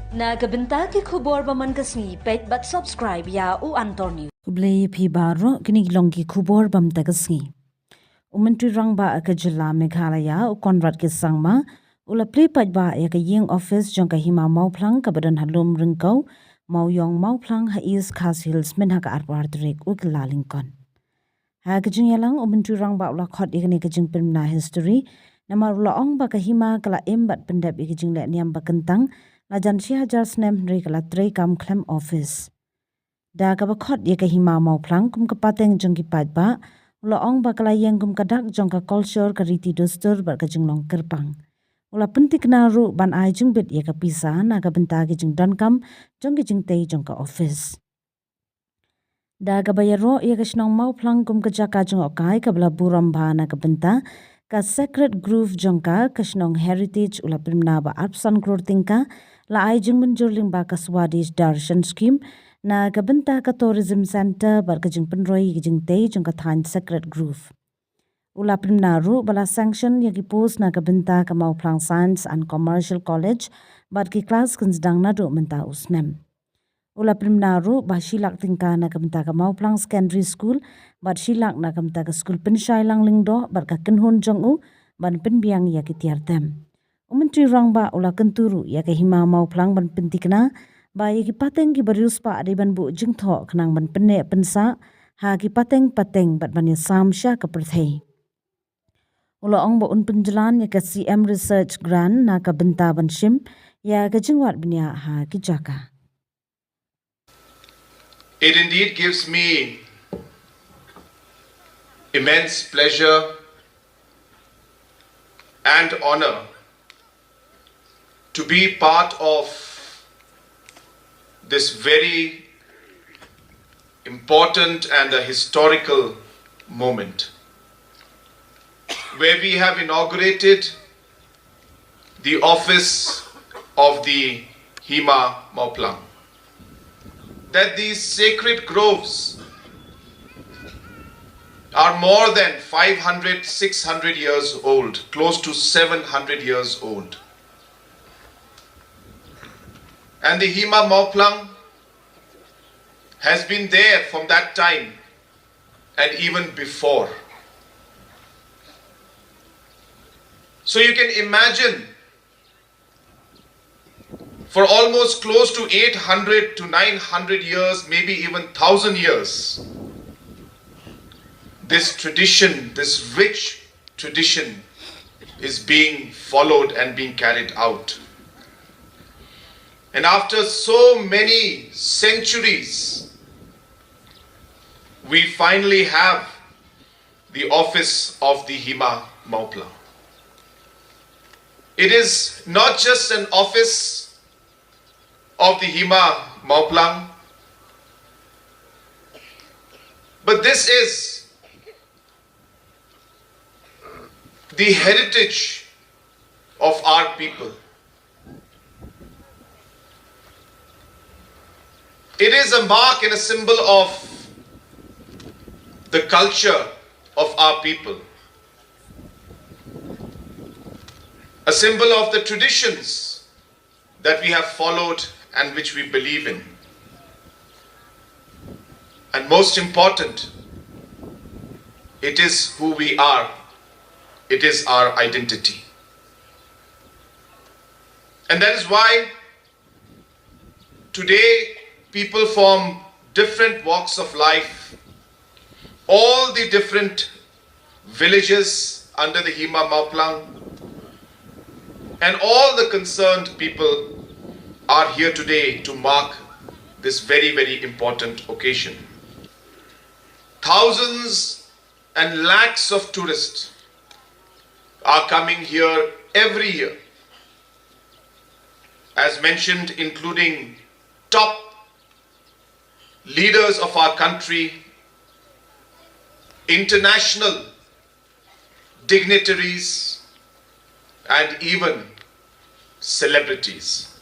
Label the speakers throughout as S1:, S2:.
S1: Nagabenta ki khubor baman kasni pet but subscribe ya u antor news.
S2: Kublay pi baro kinig longi khubor bam tagasngi. Umantri rangba akajila Meghalaya u Conrad ke sangma ula pli pajba ya ka ying office jong ka hima Mawphlang ka badan halum ringkau Mawyong Mawphlang ha East Khas Hills min ha ka arpar trek u Lalingkon. Ha kajing yalang umantri rangba ula khot ikani kajing primna history nama ula ong ba ka hima kala embat pendap ikajing le niam ba kentang lajan hajar snem ri kala trei kam klem office. Da ka ba khot ya ka hima Mawphlang kum ka pateng jong ki pajba ula ong bakala yang kum kadak jong ka culture ka riti dostur bar ka jinglong kerpang. Ula pentik na ru ban ai jing bit ya ka pisa na ka benta ki jing dankam jong ki jing tei jong ka office. Da ka bayaro ya ka shnong Mawphlang kum ka jaka jong okai ka bala buram ba na ka benta ka Sacred Grove jong ka shnong heritage ula primna ba arpsan Klur tingka la ai jingmynjur lyngba ka Swadesh Darshan Scheme na kabenta ka tourism center bar ka jing penroi ki jing tei jong ka than Sacred Grove. Ula primna ru bala sanction ya ki post na kabenta ka Mawphlang Science and Commercial College bar ki class kinsdang na do menta usnem. Ula primna ru ba shilak tingka na kabenta ka Mawphlang Secondary School bar shilak na kabenta ka school penshai lang lingdo bar ka kinhun jong u ban penbiang ya ki tiartem. Umantri rangba ula kenturu ya ka hima Mawphlang ban pentikna Bayi ki pateng ki barius pa adiban bu jingtho kenang ban penne pensa ha ki pateng bat ban samsha ka perthei. Ula ong ba un penjalan ya ka CM Research Grant na ka benta ban shim ya ka jingwat bnya ha ki jaka.
S3: It indeed gives me immense pleasure and honor to be part of this very important and a historical moment where we have inaugurated the office of the Hima Mawphlang. That these sacred groves are more than 500, 600 years old, close to 700 years old. And the Hima Mawphlang has been there from that time and even before. So you can imagine for almost close to 800 to 900 years, maybe even 1,000 years, this tradition, this rich tradition is being followed and being carried out. And after so many centuries, we finally have the office of the Hima Mawphlang. It is not just an office of the Hima Mawphlang, but this is the heritage of our people. It is a mark and a symbol of the culture of our people, a symbol of the traditions that we have followed and which we believe in. And most important, it is who we are. It is our identity. And that is why today people from different walks of life, all the different villages under the Hima Mawphlang, and all the concerned people are here today to mark this very, very important occasion. Thousands and lakhs of tourists are coming here every year, as mentioned, including top leaders of our country, international dignitaries, and even celebrities.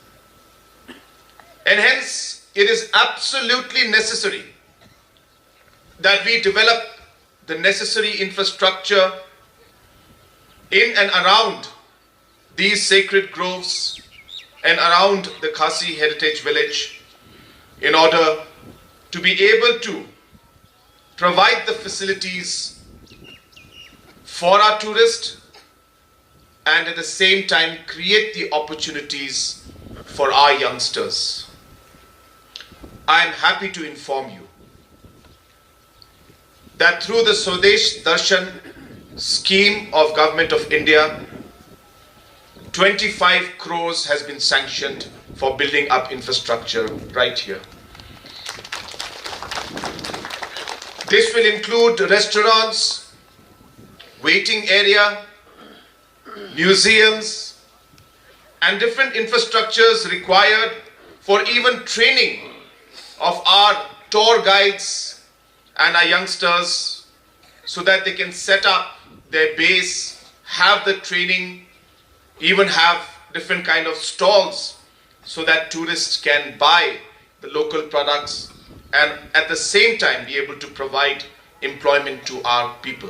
S3: And hence, it is absolutely necessary that we develop the necessary infrastructure in and around these sacred groves and around the Khasi Heritage Village in order to be able to provide the facilities for our tourists and at the same time create the opportunities for our youngsters. I am happy to inform you that through the Swadesh Darshan Scheme of Government of India, 25 crores has been sanctioned for building up infrastructure right here. This will include restaurants, waiting area, museums, and different infrastructures required for even training of our tour guides and our youngsters so that they can set up their base, have the training, even have different kind of stalls so that tourists can buy the local products and at the same time be able to provide employment to our people.